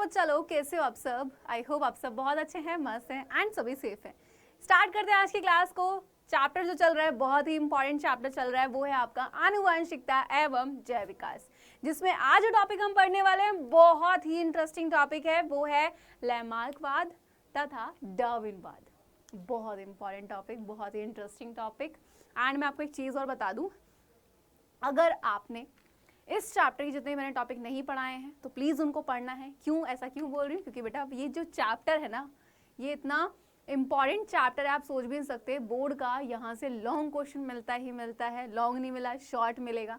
चलो कैसे हो आप सब? आई होप आप सब बहुत अच्छे हैं, मस्त हैं एंड सभी सेफ हैं। स्टार्ट करते हैं आज की क्लास को। चैप्टर जो चल रहा है, बहुत ही इंपॉर्टेंट चैप्टर चल रहा है, वो है आपका आनुवंशिकता एवं जैव विकास, जिसमें आज जो टॉपिक हम पढ़ने वाले हैं बहुत ही इंटरेस्टिंग टॉपिक है, वो है लैमार्कवाद तथा डार्विनवाद। बहुत इंपॉर्टेंट टॉपिक, बहुत ही इंटरेस्टिंग टॉपिक। एंड मैं आपको एक चीज़ और बता दूं, अगर आपने इस चैप्टर के जितने मैंने टॉपिक नहीं पढ़ाए हैं तो प्लीज़ उनको पढ़ना है। क्यों ऐसा क्यों बोल रही हूँ? क्योंकि बेटा ये जो चैप्टर है ना, ये इतना इंपॉर्टेंट चैप्टर है, आप सोच भी नहीं सकते। बोर्ड का यहाँ से लॉन्ग क्वेश्चन मिलता ही मिलता है, लॉन्ग नहीं मिला शॉर्ट मिलेगा।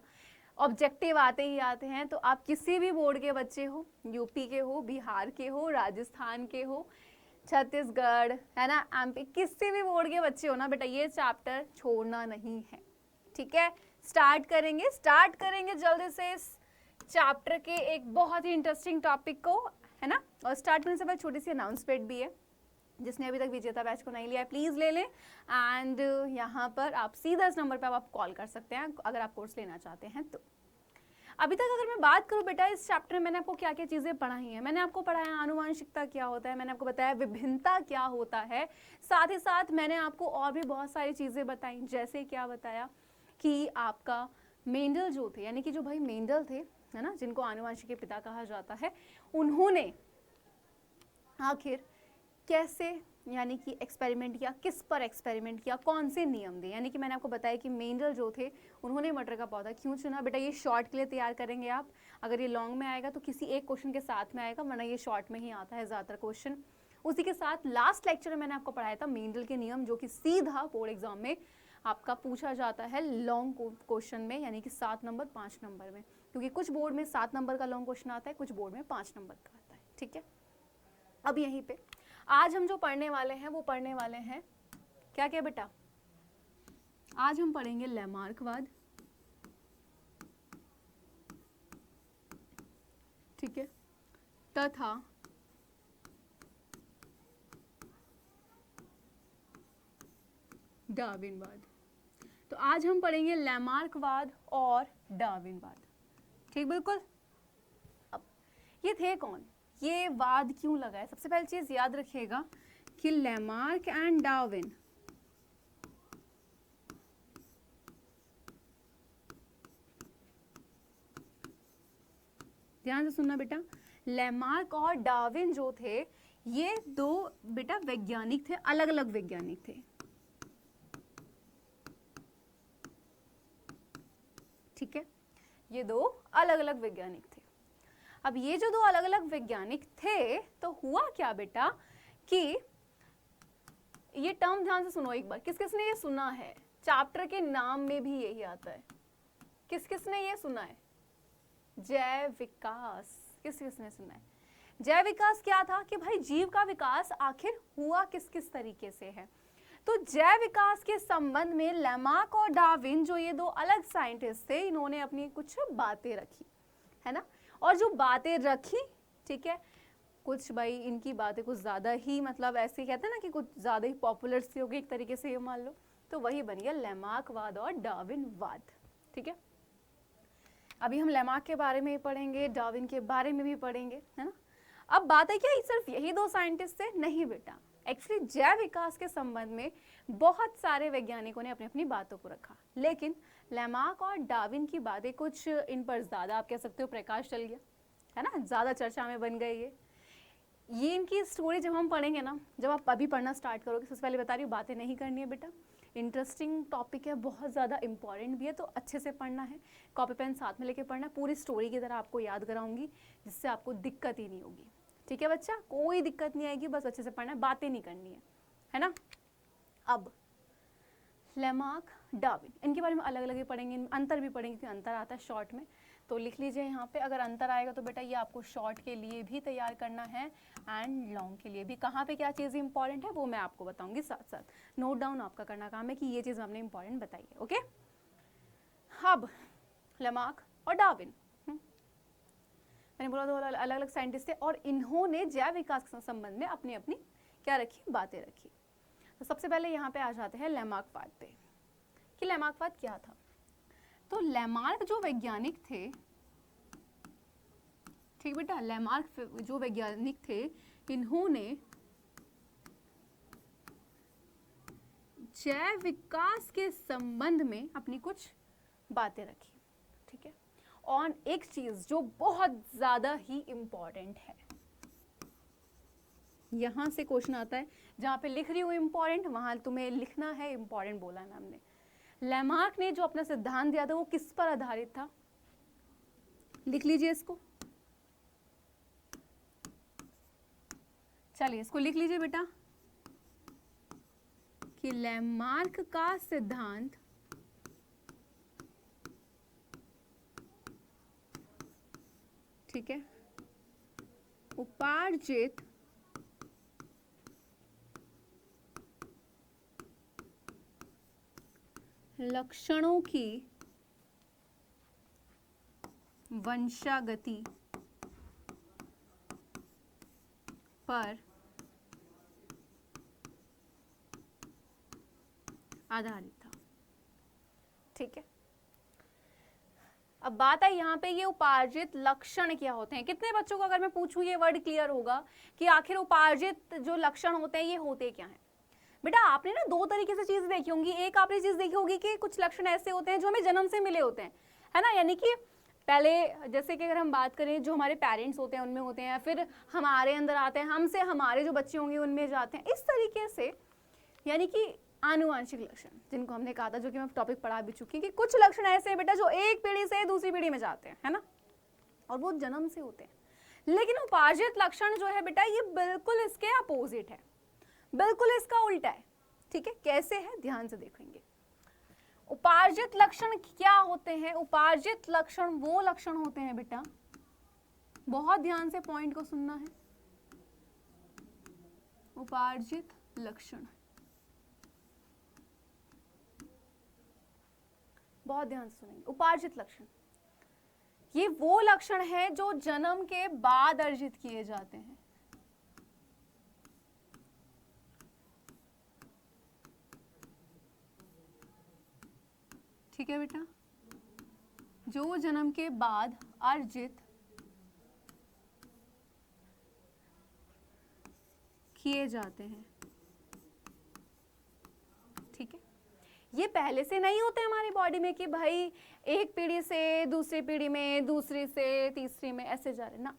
ऑब्जेक्टिव आते ही आते हैं, तो आप किसी भी बोर्ड के बच्चे हो, यूपी के हो, बिहार के हो, राजस्थान के हो, छत्तीसगढ़ है ना, एमपी, किसी भी बोर्ड के बच्चे हो ना बेटा, ये चैप्टर छोड़ना नहीं है। ठीक है, स्टार्ट करेंगे जल्दी से इस चैप्टर के एक बहुत ही इंटरेस्टिंग टॉपिक को, है ना। और स्टार्ट करने से पहले छोटी सी अनाउंसमेंट भी है, जिसने अभी तक विजेता बैच को नहीं लिया है प्लीज़ ले लें। एंड यहाँ पर आप सीधा इस नंबर पर आप कॉल कर सकते हैं अगर आप कोर्स लेना चाहते हैं तो। अभी तक अगर मैं बात करूं बेटा, इस चैप्टर में मैंने आपको क्या क्या चीज़ें पढ़ाई हैं। मैंने आपको पढ़ाया आनुवंशिकता क्या होता है, मैंने आपको बताया विभिन्नता क्या होता है, साथ ही साथ मैंने आपको और भी बहुत सारी चीज़ें बताई। जैसे क्या बताया कि आपका मेंडल जो थे, यानी कि जो भाई मेंडल थे, है ना, जिनको आनुवंशिक के पिता कहा जाता है, उन्होंने आखिर कैसे यानी कि एक्सपेरिमेंट किया, किस पर एक्सपेरिमेंट किया, कौन से नियम थे। यानी कि मैंने आपको बताया कि मेंडल जो थे, उन्होंने मटर का पौधा क्यों चुना। बेटा ये शॉर्ट के लिए तैयार करेंगे आप, अगर ये लॉन्ग में आएगा तो किसी एक क्वेश्चन के साथ में आएगा, वरना ये शॉर्ट में ही आता है ज़्यादातर क्वेश्चन। उसी के साथ लास्ट लेक्चर में मैंने आपको पढ़ाया था मेंडल के नियम, जो कि सीधा बोर्ड एग्जाम में आपका पूछा जाता है लॉन्ग क्वेश्चन में, यानी कि 7 नंबर 5 नंबर में, क्योंकि कुछ बोर्ड में 7 नंबर का लॉन्ग क्वेश्चन आता है, कुछ बोर्ड में 5 नंबर का आता है। ठीक है, अब यहीं पे आज हम जो पढ़ने वाले हैं वो पढ़ने वाले हैं क्या क्या बेटा, आज हम पढ़ेंगे लैमार्कवाद, ठीक है, तथा डार्विनवाद। तो आज हम पढ़ेंगे लैमार्कवाद और डार्विनवाद, ठीक बिल्कुल। अब ये थे कौन, ये वाद क्यों लगा है? सबसे पहली चीज याद रखिएगा कि लैमार्क एंड डार्विन ध्यान से सुनना बेटा, लैमार्क और डार्विन जो थे, ये दो बेटा वैज्ञानिक थे, अलग अलग वैज्ञानिक थे। ठीक है, ये दो अलग अलग वैज्ञानिक थे। अब ये जो दो अलग अलग वैज्ञानिक थे, तो हुआ क्या बेटा कि ये टर्म ध्यान से सुनो एक बार, किस किसने ये सुना है, चैप्टर के नाम में भी यही आता है, किस किसने ये सुना है, जैव विकास। किस किसने सुना है जैव विकास? क्या था कि भाई जीव का विकास आखिर हुआ किस किस तरीके से है। तो जैव विकास के संबंध में लैमार्क और डार्विन, जो ये दो अलग साइंटिस्ट थे, इन्होंने अपनी कुछ बातें रखी, है ना। और जो बातें रखी, ठीक है, कुछ भाई इनकी बातें कुछ ज़्यादा ही, मतलब ऐसे कहते हैं ना कि कुछ ज़्यादा ही पॉपुलर सी होगी एक तरीके से, ये मान लो, तो वही बन गया लैमार्कवाद और डार्विनवाद। ठीक है, अभी हम लैमार्क के बारे में पढ़ेंगे, डार्विन के बारे में भी पढ़ेंगे, है ना। अब बात है क्या सिर्फ यही दो साइंटिस्ट थे? नहीं बेटा, एक्चुअली जैव विकास के संबंध में बहुत सारे वैज्ञानिकों ने अपनी अपनी बातों को रखा, लेकिन लैमार्क और डार्विन की बातें कुछ इन पर ज़्यादा, आप कह सकते हो, प्रकाश चल गया, है ना, ज़्यादा चर्चा में बन गई ये इनकी स्टोरी जब हम पढ़ेंगे ना, जब आप अभी पढ़ना स्टार्ट करोगे, सबसे पहले बता रही हूँ, बातें नहीं करनी है बेटा, इंटरेस्टिंग टॉपिक है, बहुत ज़्यादा इंपॉर्टेंट भी है, तो अच्छे से पढ़ना है, कॉपी पेन साथ में लेके पढ़ना है, पूरी स्टोरी की तरह आपको याद कराऊंगी, जिससे आपको दिक्कत ही नहीं होगी। ठीक है बच्चा, कोई दिक्कत नहीं आएगी, बस अच्छे से पढ़ना है, बातें नहीं करनी है ना। अब लैमार्क, डार्विन, इनके बारे में अलग अलग ही पढ़ेंगे, अंतर भी पढ़ेंगे, क्योंकि अंतर आता है शॉर्ट में, तो लिख लीजिए यहाँ पे। अगर अंतर आएगा तो बेटा ये आपको शॉर्ट के लिए भी तैयार करना है एंड लॉन्ग के लिए भी। कहाँ पे क्या चीज़ इंपॉर्टेंट है वो मैं आपको बताऊंगी साथ साथ, नोट डाउन आपका करना काम है कि ये चीज़ हमने इंपॉर्टेंट बताई है। ओके, अब लैमार्क और डार्विन, मैंने बोला तो अलग अलग साइंटिस्ट थे, और इन्होंने जैव विकास के संबंध में अपनी अपनी क्या रखी, बातें रखी। तो सबसे पहले यहाँ पे आ जाते हैं लैमार्कवाद पे, कि लैमार्कवाद क्या था। तो लैमार्क जो वैज्ञानिक थे, ठीक बेटा, लैमार्क जो वैज्ञानिक थे, इन्होंने जैव विकास के संबंध में अपनी कुछ बातें रखी। ठीक है, और एक चीज जो बहुत ज्यादा ही इंपॉर्टेंट है, यहां से क्वेश्चन आता है, जहां पे लिख रही हूं इंपॉर्टेंट, वहां तुम्हें लिखना है इंपॉर्टेंट बोला है मैम ने। लैमार्क ने जो अपना सिद्धांत दिया था वो किस पर आधारित था? लिख लीजिए इसको, चलिए इसको लिख लीजिए बेटा कि लैमार्क का सिद्धांत ठीक है उपार्जित लक्षणों की वंशागति पर आधारित था। ठीक है, अब बात है यहाँ पे ये उपार्जित लक्षण क्या होते हैं। कितने बच्चों को अगर मैं पूछूं ये वर्ड क्लियर होगा कि आखिर उपार्जित जो लक्षण होते हैं ये होते क्या हैं? बेटा आपने ना दो तरीके से चीज देखी होंगी। एक आपने चीज देखी होगी कि कुछ लक्षण ऐसे होते हैं जो हमें जन्म से मिले होते हैं, है ना, यानी कि पहले जैसे कि अगर हम बात करें जो हमारे पेरेंट्स होते हैं उनमें होते हैं, फिर हमारे अंदर आते हैं, हमसे हमारे जो बच्चे होंगे उनमें जाते हैं, इस तरीके से, यानी कि आनुवांशिक लक्षण जिनको हमने कहा था, जो कि मैं टॉपिक पढ़ा भी चुकी कि कुछ लक्षण ऐसे हैं बेटा जो एक पीढ़ी से दूसरी पीढ़ी में जाते हैं, है ना, और वो जन्म से होते हैं। लेकिन उपार्जित लक्षण जो है बेटा ये बिल्कुल इसके अपोजिट है, बिल्कुल इसका उल्टा है। ठीक है, कैसे है ध्यान से देखेंगे। उपार्जित लक्षण क्या होते हैं? उपार्जित लक्षण वो लक्षण होते हैं बेटा, बहुत ध्यान से पॉइंट को सुनना है। उपार्जित लक्षण बहुत ध्यान से सुनेंगे। उपार्जित लक्षण ये वो लक्षण है जो जन्म के बाद अर्जित किए जाते हैं। ठीक है बेटा, जो जन्म के बाद अर्जित किए जाते हैं। ठीक है, ये पहले से नहीं होते हमारी बॉडी में कि भाई एक पीढ़ी से दूसरी पीढ़ी में, दूसरी से तीसरी में, ऐसे जा रहे ना।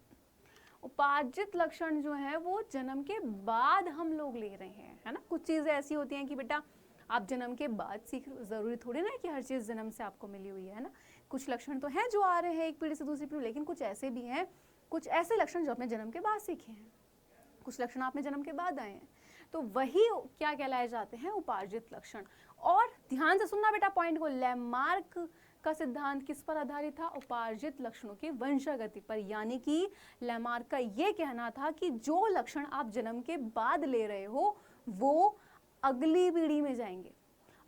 उपार्जित लक्षण जो है वो जन्म के बाद हम लोग ले रहे हैं, है ना। कुछ चीजें ऐसी होती हैं कि बेटा आप जन्म के बाद सीख रहे हो, जरूरी थोड़ी ना है कि हर चीज जन्म से आपको मिली हुई है ना। कुछ लक्षण तो हैं जो आ रहे हैं एक पीढ़ी से दूसरी पीढ़ी, लेकिन कुछ ऐसे भी हैं, कुछ ऐसे लक्षण जो आपने जन्म के बाद सीखे हैं, कुछ लक्षण आपने जन्म के बाद आए हैं, तो वही क्या कहलाए जाते हैं? उपार्जित लक्षण। और ध्यान से सुनना बेटा पॉइंट को, लैमार्क का सिद्धांत किस पर आधारित था? उपार्जित लक्षणों की वंशागति पर, यानी कि लैमार्क का यह कहना था कि जो लक्षण आप जन्म के बाद ले रहे हो वो अगली पीढ़ी में जाएंगे।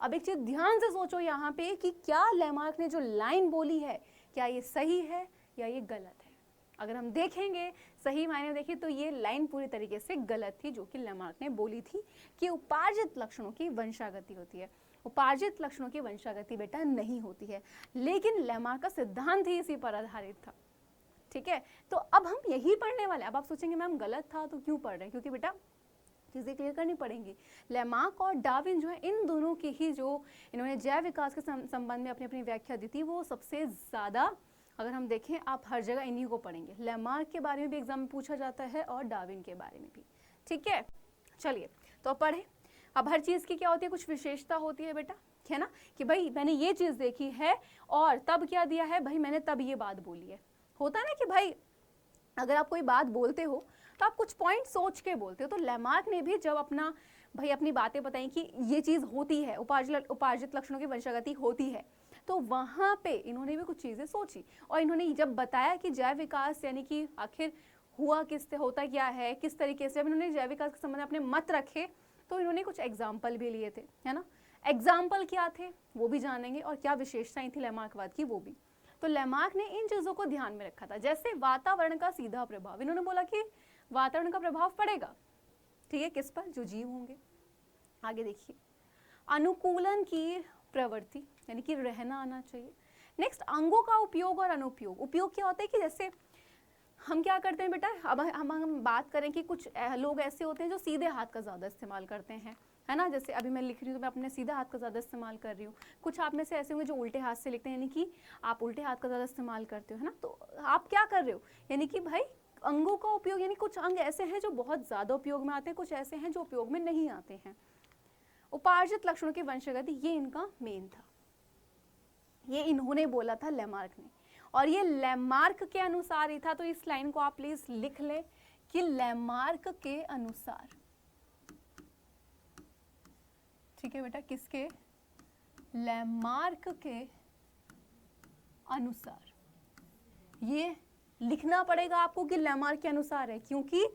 अब एक चीज ध्यान से सोचो यहाँ पे कि क्या लैमार्क ने जो लाइन बोली है क्या ये सही है या ये गलत है? अगर हम देखेंगे सही मायने में देखिए तो ये लाइन पूरी तरीके से गलत थी, जो कि लैमार्क ने बोली थी कि उपार्जित लक्षणों की वंशागति होती है। उपार्जित लक्षणों की वंशागति बेटा नहीं होती है, लेकिन लैमार्क का सिद्धांत ही इसी पर आधारित था। ठीक है, तो अब हम यही पढ़ने वाले। अब आप सोचेंगे मैम गलत था तो क्यों पढ़ रहे हैं? क्योंकि बेटा चीज़ें क्लियर करनी पड़ेंगी। लैमार्क और डार्विन जो है, इन दोनों की ही जो इन्होंने जैव विकास के संबंध में अपनी अपनी व्याख्या दी थी, वो सबसे ज़्यादा अगर हम देखें आप हर जगह इन्हीं को पढ़ेंगे। लैमार्क के बारे में भी एग्जाम में पूछा जाता है और डार्विन के बारे में भी। ठीक है, चलिए तो पढ़े। अब हर चीज़ की क्या होती है? कुछ विशेषता होती है बेटा, है ना, कि भाई मैंने ये चीज़ देखी है और तब क्या दिया है, भाई मैंने तब ये बात बोली है। होता है ना कि भाई अगर आप कोई बात बोलते हो तो आप कुछ पॉइंट सोच के बोलते हो। तो लैमार्क ने भी जब अपनी बातें बताई कि ये चीज़ होती है, उपार्जित लक्षणों की वंशागति होती है, तो वहाँ पे इन्होंने भी कुछ चीज़ें सोची और इन्होंने जब बताया कि जैव विकास यानी कि आखिर हुआ किससे, होता क्या है, किस तरीके से, जब इन्होंने जैव विकास के संबंध में अपने मत रखे तो इन्होंने कुछ एग्जाम्पल भी लिए थे, है ना। एग्जाम्पल क्या थे वो भी जानेंगे और क्या विशेषताएं थी लैमार्कवाद की वो भी। तो लैमार्क ने इन चीज़ों को ध्यान में रखा था, जैसे वातावरण का सीधा प्रभाव। इन्होंने बोला कि वातावरण का प्रभाव पड़ेगा, ठीक है, किस पर? जो जीव होंगे। आगे देखिए, अनुकूलन की प्रवृत्ति यानी कि रहना आना चाहिए। नेक्स्ट, अंगों का उपयोग और अनुपयोग। उपयोग क्या होता है कि जैसे हम क्या करते हैं बेटा, अब हम बात करें कि कुछ लोग ऐसे होते हैं जो सीधे हाथ का ज़्यादा इस्तेमाल करते हैं, है ना। जैसे अभी मैं लिख रही हूँ तो मैं अपने सीधे हाथ का ज़्यादा इस्तेमाल कर रही हूँ। कुछ आप में से ऐसे होंगे जो उल्टे हाथ से लिखते हैं, यानी कि आप उल्टे हाथ का ज़्यादा इस्तेमाल करते हो, है ना। तो आप क्या कर रहे हो, यानी कि भाई अंगों का उपयोग, यानी कुछ अंग ऐसे हैं जो बहुत ज़्यादा उपयोग में आते हैं, कुछ ऐसे हैं जो उपयोग में नहीं आते हैं। उपार्जित लक्षणों की वंशगति, ये इनका मेन था, ये इन्होंने बोला था लैमार्क ने, और ये लैमार्क के अनुसार ही था। तो इस लाइन को आप प्लीज लिख लें कि लैमार्क के अनुसार, ठीक है बेटा, किसके, लैमार्क के अनुसार। ये लिखना पड़ेगा आपको कि लैमार्क के अनुसार है, क्योंकि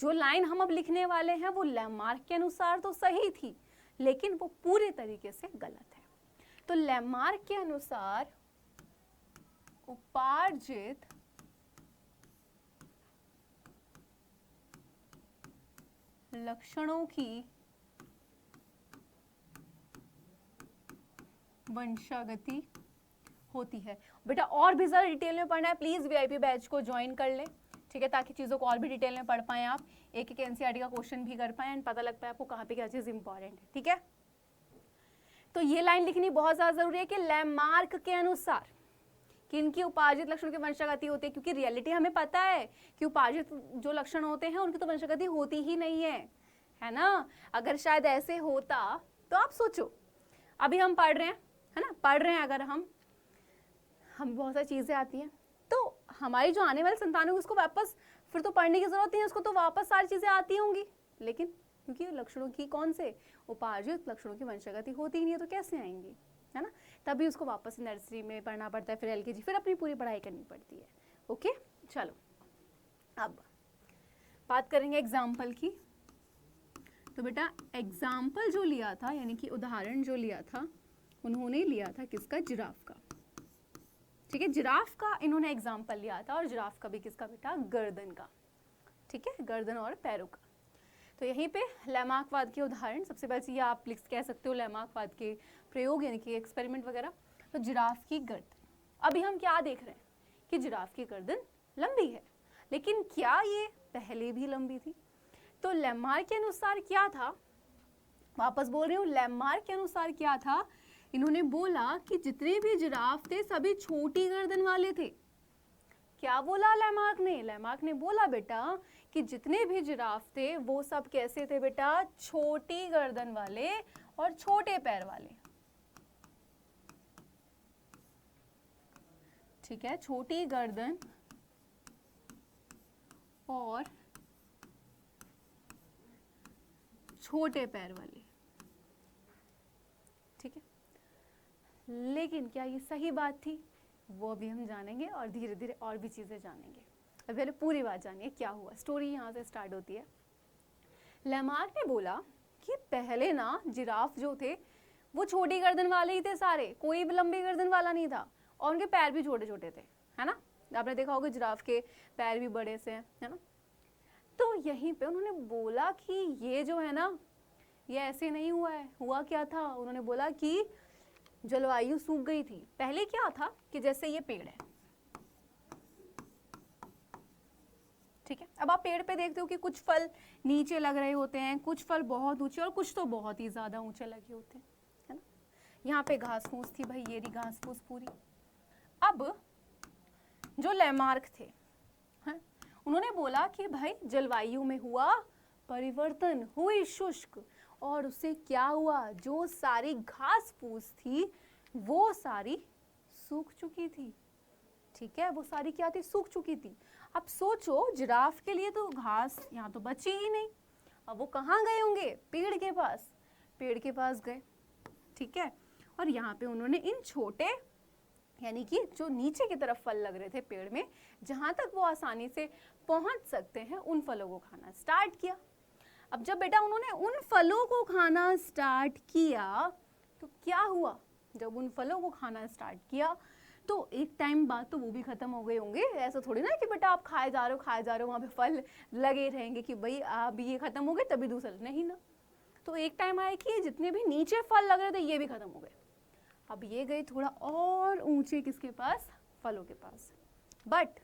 जो लाइन हम अब लिखने वाले हैं वो लैमार्क के अनुसार तो सही थी, लेकिन वो पूरे तरीके से गलत है। तो लैमार्क के अनुसार उपार्जित लक्षणों की वंशागति होती है। बेटा और भी ज्यादा डिटेल में पढ़ना है, प्लीज वीआईपी बैच को ज्वाइन कर ले, ठीक है, ताकि चीजों को और भी डिटेल में पढ़ पाए आप, एक एक एनसीईआरटी का क्वेश्चन भी कर पाए एंड पता लग पाए आपको कहाँ पे क्या चीज इंपॉर्टेंट है, ठीक है। तो ये लाइन लिखनी बहुत ज्यादा जरूरी है कि लैमार्क के अनुसार कि इनकी उपार्जित लक्षणों की वंशागति होती है, क्योंकि रियलिटी हमें पता है कि उपार्जित जो लक्षण होते हैं उनकी तो वंशागति होती ही नहीं है ना। अगर शायद ऐसे होता तो आप सोचो, अभी हम पढ़ रहे हैं, है ना, पढ़ रहे हैं, अगर हम बहुत सारी चीजें आती हैं तो हमारी जो आने वाले संतान होगी उसको वापस फिर तो पढ़ने की जरूरत नहीं है, उसको तो वापस सारी चीजें आती होंगी, लेकिन क्योंकि लक्षणों की कौन से उपार्जित लक्षणों की वंशागति होती ही नहीं है तो कैसे आएंगी, है ना। तभी उसको वापस नर्सरी में पढ़ना पड़ता है, फिर एलकेजी, फिर अपनी पूरी पढ़ाई करनी पड़ती है। ओके, चलो अब बात करेंगे एग्जाम्पल की। तो बेटा एग्जाम्पल जो लिया था, यानी कि उदाहरण जो लिया था, उन्होंने लिया था किसका, जिराफ का, ठीक है। जिराफ का इन्होंने एग्जाम्पल लिया था, और जिराफ का भी किसका बेटा, गर्दन का, ठीक है, गर्दन और पैरों का। तो यहीं पे लैमार्कवाद के उदाहरण, सबसे पहले ये आप कह सकते हो लैमार्कवाद के प्रयोग, यानी कि एक्सपेरिमेंट वगैरह। तो जिराफ की गर्दन, अभी हम क्या देख रहे हैं कि जिराफ की गर्दन लंबी है, लेकिन क्या ये पहले भी लंबी थी। तो लैमार्क के अनुसार क्या था, वापस बोल रही हूँ, लैमार्क के अनुसार क्या था, इन्होंने बोला कि जितने भी जिराफ थे सभी छोटी गर्दन वाले थे। क्या बोला लैमार्क ने, लैमार्क ने बोला बेटा कि जितने भी जिराफ थे वो सब कैसे थे बेटा, छोटी गर्दन वाले और छोटे पैर वाले, ठीक है, छोटी गर्दन और छोटे पैर वाले, ठीक है। लेकिन क्या ये सही बात थी, वो भी हम जानेंगे, और धीरे धीरे और भी चीजें जानेंगे। अब पहले पूरी बात जानिए क्या हुआ, स्टोरी यहाँ से स्टार्ट होती है। लैमार्क ने बोला कि पहले ना जिराफ जो थे वो छोटी गर्दन वाले ही थे सारे, कोई भी लंबी गर्दन वाला नहीं था, और उनके पैर भी छोटे छोटे थे, है ना। आपने देखा होगा जिराफ के पैर भी बड़े से हैं, है ना। तो यहीं पे उन्होंने बोला कि ये जो है ना, ये ऐसे नहीं हुआ है, हुआ क्या था, उन्होंने बोला कि जलवायु सूख गई थी। पहले क्या था कि जैसे ये पेड़ है, ठीक है, अब आप पेड़ पे देखते हो कि कुछ फल नीचे लग रहे होते हैं, कुछ फल बहुत ऊंचे, और कुछ तो बहुत ही ज्यादा ऊंचे लगे होते हैं, है ना। यहाँ पे घास फूस थी भाई, ये रही घास फूस पूरी। अब जो लैमार्क थे, हैं, उन्होंने बोला कि भाई जलवायु में हुआ परिवर्तन, हुई शुष्क, और उससे क्या हुआ, जो सारी घास फूस थी वो सारी सूख चुकी थी, ठीक है, वो सारी क्या थी, सूख चुकी थी। अब सोचो जिराफ के लिए तो घास यहाँ तो बची ही नहीं, अब वो कहाँ गए होंगे, पेड़ के पास, पेड़ के पास गए, ठीक है। और यहाँ पे उन्होंने इन छोटे, यानी कि जो नीचे की तरफ फल लग रहे थे पेड़ में, जहां तक वो आसानी से पहुंच सकते हैं, उन फलों को खाना स्टार्ट किया। अब जब बेटा उन्होंने उन फलों को खाना स्टार्ट किया तो क्या हुआ, जब उन फलों को खाना स्टार्ट किया तो एक टाइम बाद तो वो भी खत्म हो गए होंगे। ऐसा थोड़ी ना कि बेटा आप खाए जा रहे हो वहाँ पे फल लगे रहेंगे कि भाई अब ये खत्म हो गए तभी दूसरा, नहीं ना। तो एक टाइम आया कि जितने भी नीचे फल लग रहे थे ये भी खत्म हो गए। अब ये गए थोड़ा और ऊंचे, किसके पास, फलों के पास, बट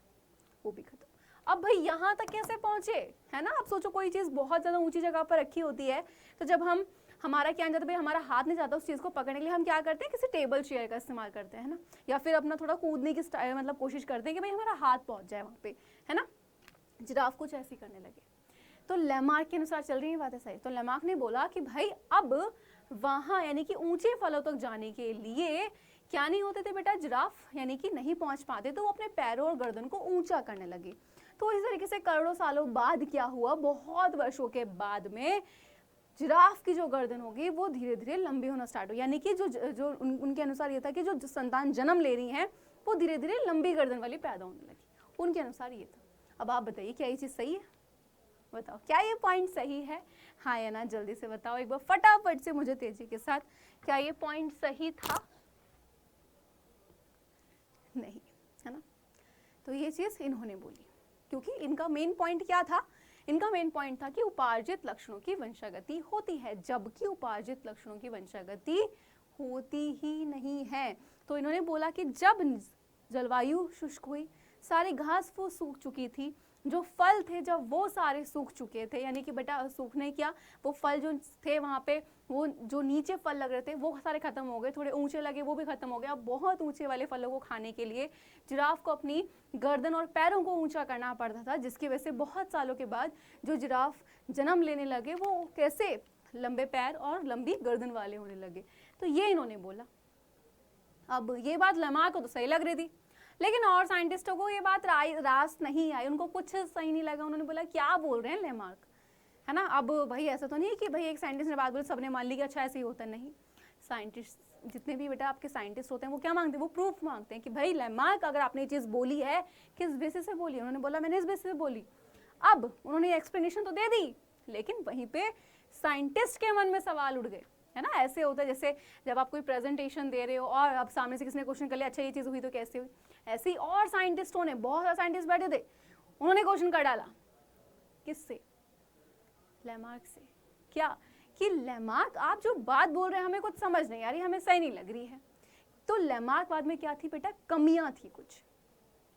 वो भी खत्म। अब भाई यहाँ तक कैसे पहुंचे, है ना। आप सोचो कोई चीज बहुत ज्यादा ऊंची जगह पर रखी होती है, तो जब हम हमारा क्या जाता है भाई, हमारा हाथ नहीं जाता उस चीज को पकड़ने के लिए, हम क्या करते हैं, किसी टेबल चेयर का इस्तेमाल करते हैं ना, या फिर अपना थोड़ा कूदने की मतलब कोशिश करते हैं कि भाई हमारा हाथ पहुंच जाए वहां पे, है ना। जिराफ कुछ ऐसी करने लगे। तो लेमार्क के अनुसार चल रही है बातें सही। तो लेमार्क ने बोला कि भाई अब वहां यानी कि ऊंचे फलों तक जाने के लिए क्या नहीं होते थे बेटा, जिराफ यानी कि नहीं पहुंच पाते, तो वो अपने पैरों और गर्दन को ऊंचा करने लगे। तो इस तरीके से करोड़ों सालों बाद क्या हुआ, बहुत वर्षों के बाद में जिराफ की जो गर्दन होगी वो धीरे धीरे लंबी होना स्टार्ट हो, यानी कि जो उनके अनुसार ये था कि जो संतान जन्म ले रही हैं वो धीरे धीरे लंबी गर्दन वाली पैदा होने लगी, उनके अनुसार ये था। अब आप बताइए क्या ये चीज सही है, बताओ क्या ये पॉइंट सही है, हाँ या ना, जल्दी से बताओ एक बार फटाफट से मुझे तेजी के साथ, क्या ये पॉइंट सही था, नहीं, है ना। तो ये चीज इन्होंने बोली, क्योंकि इनका मेन पॉइंट क्या था, इनका मेन पॉइंट था कि उपार्जित लक्षणों की वंशागति होती है, जबकि उपार्जित लक्षणों की वंशागति होती ही नहीं है। तो इन्होंने बोला कि जब जलवायु शुष्क हुई, सारी घास फूस सूख चुकी थी, जो फल थे जब वो सारे सूख चुके थे, यानी कि बेटा सूखने क्या, वो फल जो थे वहाँ पे, वो जो नीचे फल लग रहे थे वो सारे खत्म हो गए, थोड़े ऊंचे लगे वो भी खत्म हो गए। अब बहुत ऊंचे वाले फलों को खाने के लिए जिराफ को अपनी गर्दन और पैरों को ऊंचा करना पड़ता था, जिसकी वजह से बहुत सालों के बाद जो जिराफ जन्म लेने लगे वो कैसे लंबे पैर और लंबी गर्दन वाले होने लगे। तो ये इन्होंने बोला। अब ये बात लेमार्क को तो सही लग रही थी, लेकिन और साइंटिस्टों को ये बात रास नहीं आई, उनको कुछ सही नहीं लगा। उन्होंने बोला क्या बोल रहे हैं लेमार्क, है ना। अब भाई ऐसा तो नहीं है कि भाई एक साइंटिस्ट ने बात बोली सबने मान ली कि अच्छा ऐसे ही होता, नहीं। साइंटिस्ट जितने भी बेटा आपके साइंटिस्ट होते हैं वो क्या मांगते हैं, वो प्रूफ मांगते हैं कि भाई लेमार्क अगर आपने ये चीज बोली है किस बेसिस से बोली है। उन्होंने बोला मैंने इस बेसिस से बोली। अब उन्होंने एक्सप्लेनेशन तो दे दी, लेकिन वहीं पे साइंटिस्ट के मन में सवाल उठ गए, है ना। ऐसे होता है जैसे जब आप कोई प्रेजेंटेशन दे रहे हो और अब सामने से किसी ने क्वेश्चन कर लिया, अच्छा ये चीज हुई तो कैसे हुई, ऐसे ही और साइंटिस्टों ने, बहुत सारे साइंटिस्ट बैठे थे, उन्होंने क्वेश्चन कर डाला, किससे, लेमार्क से। क्या कि लेमार्क आप जो बात बोल रहे हैं हमें कुछ समझ नहीं आ रही, हमें सही नहीं लग रही है। तो लेमार्क बाद में क्या थी बेटा, कमियां थी कुछ,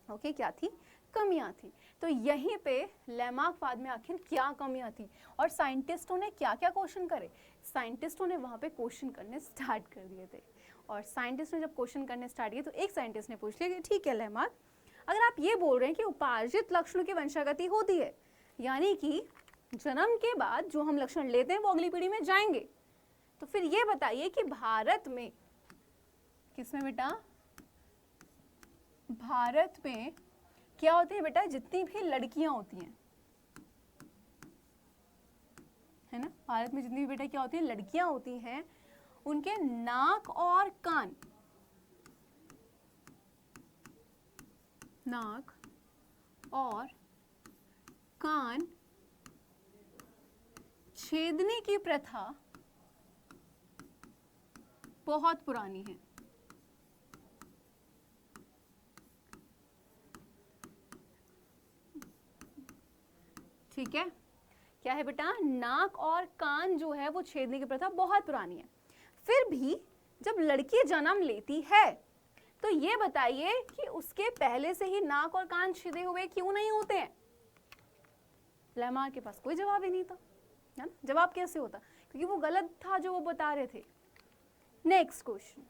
ओके, क्या थी, कमियां थी। तो यहीं पे लेमार्क बाद में आखिर क्या कमियां थी और साइंटिस्टों ने क्या क्या क्वेश्चन करे, साइंटिस्टों ने वहां पे क्वेश्चन करने स्टार्ट कर दिए थे। और साइंटिस्ट ने जब क्वेश्चन करने स्टार्ट किए तो एक साइंटिस्ट ने पूछ लिया कि ठीक है लेमार्क, अगर आप ये बोल रहे हैं कि उपार्जित लक्षणों की वंशागति होती है, यानी कि जन्म के बाद जो हम लक्षण लेते हैं वो अगली पीढ़ी में जाएंगे, तो फिर ये बताइए कि भारत में, किसमें बेटा, भारत में क्या होते हैं बेटा, जितनी भी लड़कियां होती हैं, है ना, भारत में जितनी भी बेटा क्या होती है, लड़कियां होती हैं, उनके नाक और कान, नाक और कान छेदने की प्रथा बहुत पुरानी है। ठीक है, क्या है बेटा, नाक और कान जो है वो छेदने की प्रथा बहुत पुरानी है। फिर भी जब लड़की जन्म लेती है तो ये बताइए कि उसके पहले से ही नाक और कान छेदे हुए क्यों नहीं होते हैं। लेमार्क के पास कोई जवाब ही नहीं था, है ना। जवाब कैसे होता, क्योंकि वो गलत था जो वो बता रहे थे। नेक्स्ट क्वेश्चन,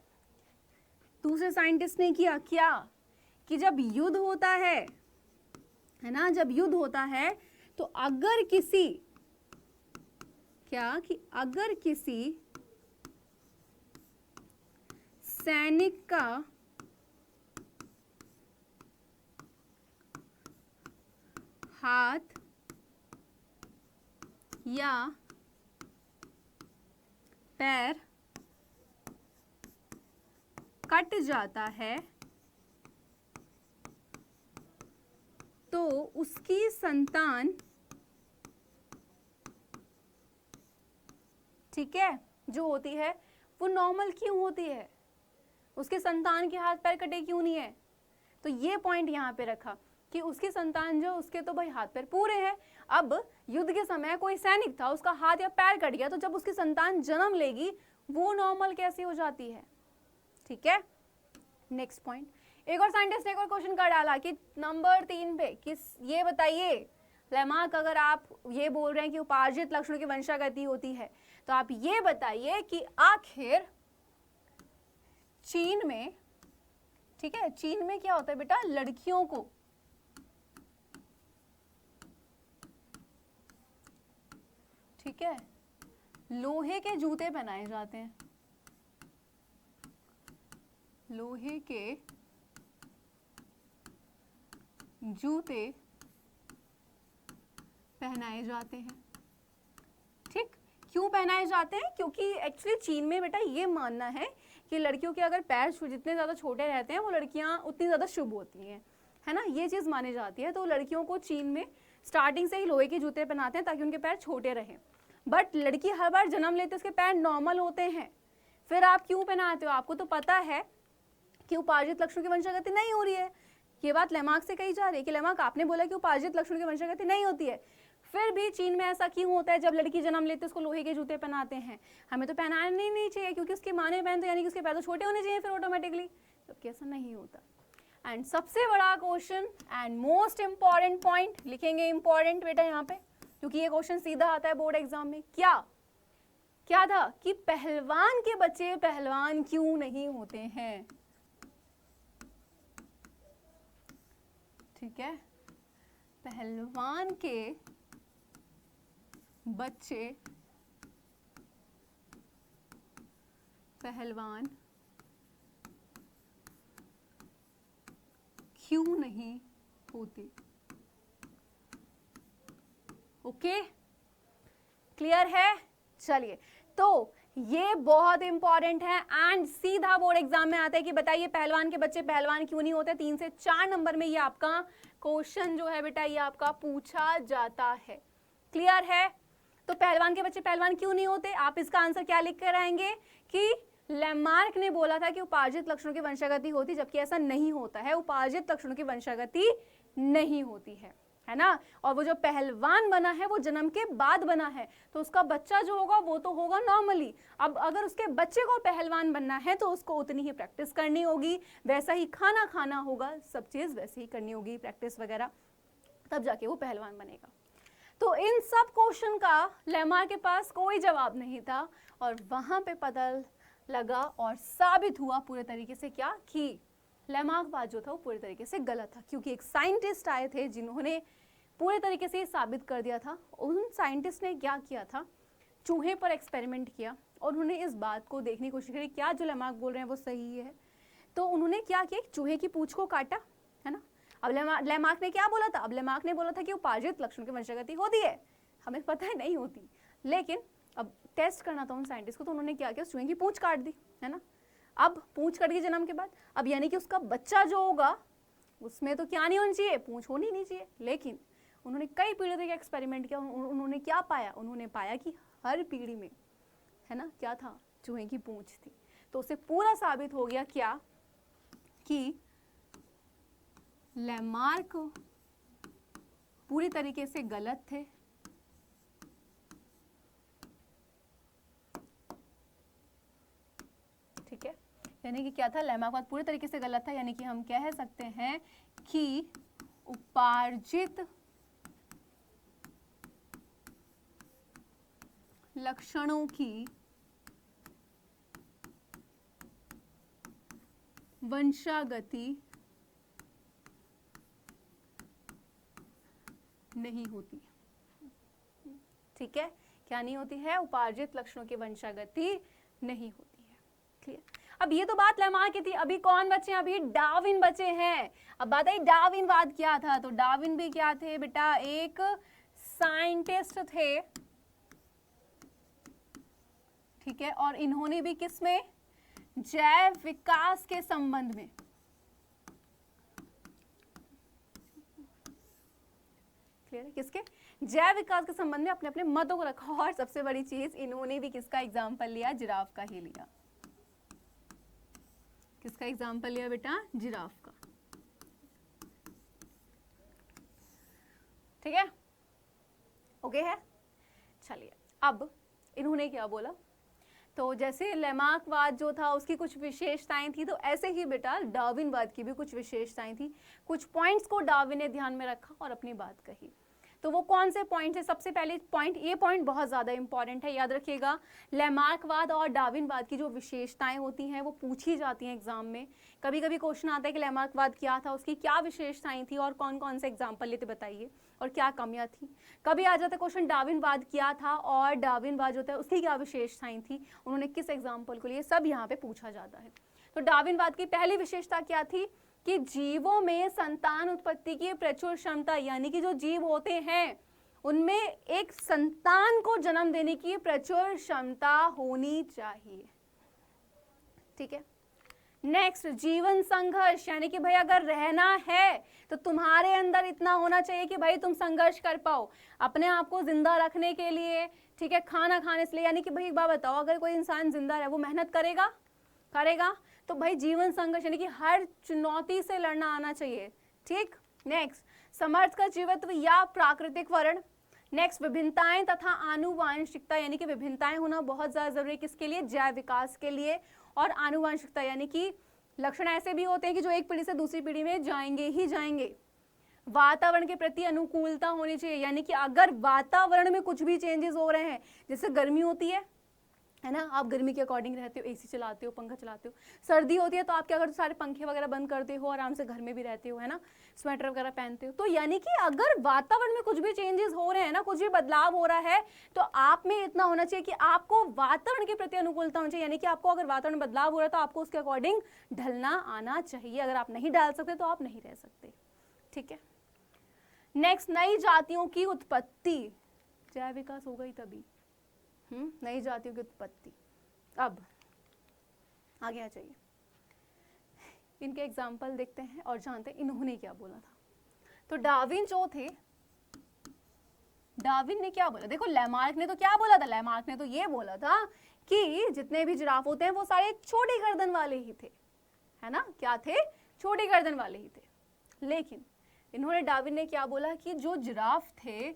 दूसरे साइंटिस्ट ने किया क्या कि जब युद्ध होता है ना, जब युद्ध होता है तो अगर किसी, क्या कि अगर किसी सैनिक का हाथ या पैर कट जाता है तो उसकी संतान, ठीक है, जो होती है वो नॉर्मल क्यों होती है, उसके संतान के हाथ पैर कटे क्यों नहीं है। तो ये पॉइंट यहाँ पे रखा कि उसकी संतान जो, उसके तो भाई हाथ पैर पूरे हैं। अब युद्ध के समय कोई सैनिक था, उसका हाथ या पैर कट गया, तो जब उसकी संतान जन्म लेगी वो नॉर्मल कैसे हो जाती है। ठीक है, नेक्स्ट पॉइंट, एक और साइंटिस्ट ने एक और क्वेश्चन कर डाला कि नंबर 3 पे किस, ये बताइए लेमार्क, अगर आप ये बोल रहे हैं कि उपार्जित लक्षणों की वंशागति होती है, तो आप ये बताइए कि आखिर चीन में, ठीक है, चीन में क्या होता है बेटा, लड़कियों को ठीक है लोहे के जूते पहनाए जाते हैं, लोहे के जूते पहनाए जाते हैं। ठीक, क्यों पहनाए जाते हैं? क्योंकि एक्चुअली चीन में बेटा ये मानना है कि लड़कियों के अगर पैर जितने ज़्यादा छोटे रहते हैं वो लड़कियां उतनी ज़्यादा शुभ होती हैं, है ना, ये चीज़ मानी जाती है। तो लड़कियों को चीन में स्टार्टिंग से ही लोहे के जूते पहनाते हैं ताकि उनके पैर छोटे रहें। बट लड़की हर बार जन्म लेते उसके पैर नॉर्मल होते हैं, फिर आप क्यों पहनाते हो? आपको तो पता है कि उपार्जित लक्षणों की वंशागति नहीं हो रही है। ये बात लेमार्क से कही जा रही है कि लेमार्क आपने बोला कि उपार्जित लक्षणों की वंशागति नहीं होती है, फिर भी चीन में ऐसा क्यों होता है? जब लड़की जन्म लेते उसको लोहे के जूते पहनाते हैं। हमें तो पहनाने नहीं चाहिए क्योंकि उसकी माँ ने पहनते, यानी कि उसके पैर तो छोटे होने चाहिए फिर ऑटोमेटिकली, जबकि ऐसा नहीं होता। एंड सबसे बड़ा question and most important point लिखेंगे, इंपॉर्टेंट बेटा यहाँ पे, क्योंकि ये क्वेश्चन सीधा आता है बोर्ड एग्जाम में। क्या था कि पहलवान के बच्चे पहलवान क्यों नहीं होते हैं? ठीक है, पहलवान के बच्चे पहलवान क्यों नहीं होते? ओके, क्लियर है? चलिए, तो ये बहुत इंपॉर्टेंट है एंड सीधा बोर्ड एग्जाम में आता है कि बताइए पहलवान के बच्चे पहलवान क्यों नहीं होते। 3 से 4 नंबर में ये आपका क्वेश्चन जो है बेटा ये आपका पूछा जाता है। क्लियर है? तो पहलवान के बच्चे पहलवान क्यों नहीं होते, आप इसका आंसर क्या लिख कर आएंगे कि लेमार्क ने बोला था कि उपार्जित लक्षणों की वंशागति होती, जबकि ऐसा नहीं होता है, उपार्जित लक्षणों की वंशागति नहीं होती है ना। और वो जो पहलवान बना है वो जन्म के बाद बना है, तो उसका बच्चा जो होगा वो तो होगा नॉर्मली। अब अगर उसके बच्चे को पहलवान बनना है तो उसको उतनी ही प्रैक्टिस करनी होगी, वैसा ही खाना खाना होगा, सब चीज वैसे ही करनी होगी, प्रैक्टिस वगैरह, तब जाके वो पहलवान बनेगा। तो इन सब क्वेश्चन का लेमार्क के पास कोई जवाब नहीं था और वहां पे पता लगा और साबित हुआ पूरे तरीके से क्या कि लेमार्क बात जो था वो पूरे तरीके से गलत था, क्योंकि एक साइंटिस्ट आए थे जिन्होंने पूरे तरीके से साबित कर दिया था। उन साइंटिस्ट ने क्या किया था, चूहे पर एक्सपेरिमेंट किया और उन्होंने इस बात को देखने की कोशिश करी क्या जो लेमार्क बोल रहे हैं वो सही है। तो उन्होंने क्या किया, चूहे की पूंछ को काटा, है ना। अब लेमार्क ने क्या बोला था, अब लेमार्क ने बोला था कि उपार्जित लक्षणों की वंशागति होती है, हमें पता है नहीं होती, लेकिन अब टेस्ट करना था उन साइंटिस्ट को, तो उन्होंने क्या किया, चूहे की पूंछ काट दी, है ना। अब पूंछ कट गई जन्म के बाद, अब यानी कि उसका बच्चा जो होगा उसमें तो क्या नहीं होनी चाहिए, पूंछ होनी नहीं चाहिए। लेकिन उन्होंने कई पीढ़ी तक एक्सपेरिमेंट किया, उन्होंने क्या पाया, उन्होंने पाया कि हर पीढ़ी में, है ना, क्या था, चूहे की पूंछ थी। तो उसे पूरा साबित हो गया क्या कि लेमार्क पूरी तरीके से गलत थे, ठीक है। यानी कि क्या था, लेमार्क बात पूरी तरीके से गलत था, यानी कि हम कह सकते हैं कि उपार्जित लक्षणों की वंशागति नहीं होती, ठीक है। क्या नहीं होती है, उपार्जित लक्षणों की वंशागति नहीं होती है। क्लियर? अब ये तो बात लेमार्क की थी, अभी कौन बचे हैं, अभी डार्विन बचे हैं। अब बात आई डार्विनवाद क्या था, तो डार्विन भी क्या थे बेटा, एक साइंटिस्ट थे, ठीक है। और इन्होंने भी किसमें, जैव विकास के संबंध में, क्लियर है, किसके, जैव विकास के संबंध में अपने अपने मतों को रखा। और सबसे बड़ी चीज, इन्होंने भी किसका एग्जाम्पल लिया, जिराफ का ही लिया। किसका एग्जाम्पल लिया बेटा, जिराफ का, ठीक है, ओके है। चलिए, अब इन्होंने क्या बोला तो जैसे लेमार्कवाद जो था उसकी कुछ विशेषताएं थी, तो ऐसे ही बेटा डार्विनवाद की भी कुछ विशेषताएं थी। कुछ पॉइंट्स को डार्विन ने ध्यान में रखा और अपनी बात कही। तो वो कौन से पॉइंट है? सबसे पहले पॉइंट, ये पॉइंट बहुत ज़्यादा इंपॉर्टेंट है, याद रखिएगा। लेमार्कवाद और डार्विनवाद की जो विशेषताएं होती हैं वो पूछी जाती हैं एग्जाम में। कभी कभी क्वेश्चन आता है कि लेमार्कवाद क्या था, उसकी क्या विशेषताएं थी और कौन कौन से एग्जाम्पल लेते बताइए और क्या कमियां थी। कभी आ जाता है क्वेश्चन डार्विनवाद क्या था और डार्विनवाद जो था उसकी क्या विशेषताएं थी, उन्होंने किस एग्जाम्पल को लिए, सब यहाँ पे पूछा जाता है। तो डार्विनवाद की पहली विशेषता क्या थी कि जीवों में संतान उत्पत्ति की प्रचुर क्षमता, यानी कि जो जीव होते हैं उनमें एक संतान को जन्म देने की प्रचुर क्षमता होनी चाहिए। ठीक है। नेक्स्ट, जीवन संघर्ष, यानी कि भाई अगर रहना है तो तुम्हारे अंदर इतना होना चाहिए कि भाई तुम संघर्ष कर पाओ अपने आप को जिंदा रखने के लिए। ठीक है, खाना खाने से, यानी कि भाई एक बात बताओ, अगर कोई इंसान जिंदा रहे वो मेहनत करेगा? तो भाई जीवन संघर्ष यानी कि हर चुनौती से लड़ना आना चाहिए। ठीक। नेक्स्ट, समर्थ का जीवत्व या प्राकृतिक वर्ण। नेक्स्ट, विभिन्नताएं तथा आनुवांशिकता, यानी कि विभिन्नताएं होना बहुत ज्यादा जरूरी है, किसके लिए? जैव विकास के लिए। और आनुवांशिकता यानी कि लक्षण ऐसे भी होते हैं कि जो एक पीढ़ी से दूसरी पीढ़ी में जाएंगे ही जाएंगे। वातावरण के प्रति अनुकूलता होनी चाहिए, यानी कि अगर वातावरण में कुछ भी चेंजेस हो रहे हैं, जैसे गर्मी होती है ना, आप गर्मी के अकॉर्डिंग रहते हो, एसी चलाते हो, पंखा चलाते हो। सर्दी होती है तो आप क्या करते हो? सारे पंखे वगैरह बंद करते हो, आराम से घर में भी रहते हो, है ना, स्वेटर वगैरह पहनते हो। तो यानी कि अगर वातावरण में कुछ भी चेंजेस हो रहे हैं ना, कुछ भी बदलाव हो रहा है, तो आप में इतना होना चाहिए कि आपको वातावरण के प्रति अनुकूलता होनी चाहिए, यानी कि आपको अगर वातावरण में बदलाव हो रहा है तो आपको उसके अकॉर्डिंग ढलना आना चाहिए। अगर आप नहीं डाल सकते तो आप नहीं रह सकते। ठीक है। नेक्स्ट, नई जातियों की उत्पत्ति, जैव विकास होगा ही तभी। नई जातियों की उत्पत्ति। अब आगे आ जाइए, इनके एग्जाम्पल देखते हैं और जानते हैं इन्होंने क्या बोला था। तो डार्विन जो थे, डार्विन ने क्या बोला? देखो, लेमार्क ने तो क्या बोला था? लेमार्क ने तो ये बोला था कि जितने भी जिराफ होते हैं वो सारे छोटी गर्दन वाले ही थे, है ना। क्या थे? छोटी गर्दन वाले ही थे। लेकिन इन्होंने, डार्विन ने क्या बोला कि जो जिराफ थे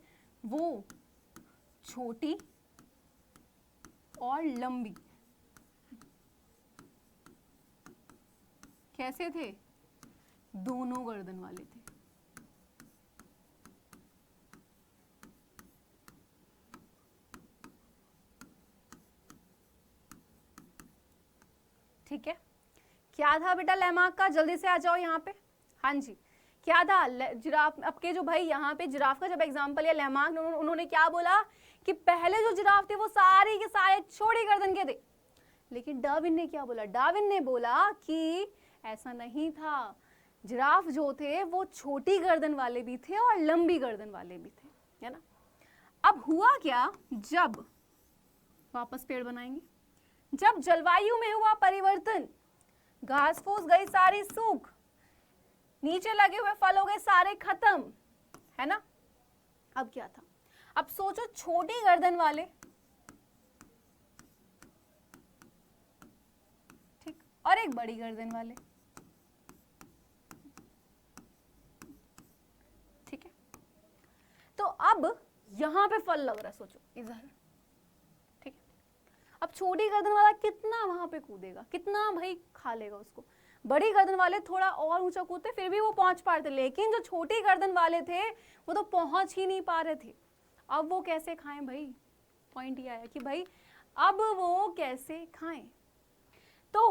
वो छोटी और लंबी कैसे थे? दोनों गर्दन वाले थे। ठीक है। क्या था बेटा लेमार्क का? जल्दी से आ जाओ यहाँ पे। हाँ जी, क्या था? जिराफ, आपके जो भाई यहाँ पे जिराफ का जब एग्जाम्पल लिया लेमार्क ने, उन्होंने क्या बोला कि पहले जो जिराफ थे वो सारे के सारे छोटी गर्दन के थे। लेकिन डार्विन ने क्या बोला? डार्विन ने बोला कि ऐसा नहीं था, जिराफ जो थे वो छोटी गर्दन वाले भी थे और लंबी गर्दन वाले भी थे, है ना। अब हुआ क्या, जब वापस पेड़ बनाएंगे, जब जलवायु में हुआ परिवर्तन, घास फूस गई सारी सूख, नीचे लगे हुए फल हो गए सारे खत्म, है ना। अब क्या था? अब सोचो, छोटी गर्दन वाले, ठीक, और एक बड़ी गर्दन वाले, ठीक है। तो अब यहां पे फल लग रहा है, सोचो इधर, ठीक है। अब छोटी गर्दन वाला कितना वहां पे कूदेगा, कितना भाई खा लेगा उसको। बड़ी गर्दन वाले थोड़ा और ऊंचा कूदते फिर भी वो पहुंच पा रहे थे, लेकिन जो छोटी गर्दन वाले थे वो तो पहुंच ही नहीं पा रहे थे। अब वो कैसे खाएं भाई? पॉइंट ये आया कि भाई अब वो कैसे खाएं। तो